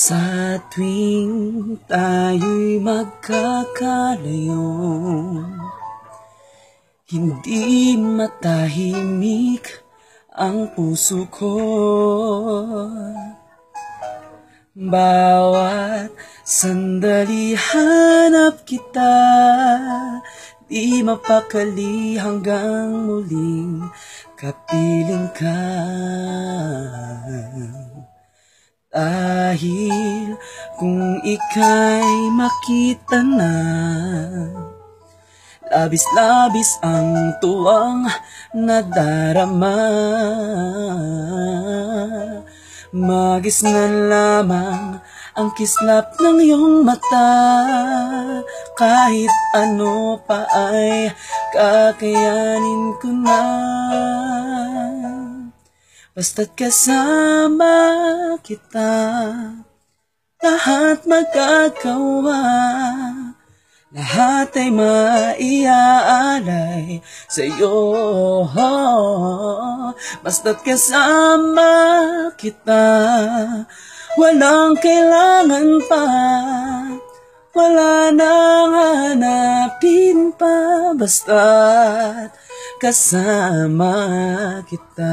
Sa tuwing tayo'y magkakalayo, hindi matahimik ang puso ko. Bawat sandali hanap kita, di mapakali hanggang muling kapiling ka. Dahil kung ika'y makita na, labis-labis ang tuwang nadarama. Magis na lamang ang kislap ng iyong mata, kahit ano pa ay kakayanin ko na. Basta't kasama kita, lahat magagawa, lahat ay maiaalay sa'yo. Basta't kasama kita, walang kailangan pa, wala nang hanapin pa. Basta't kasama kita.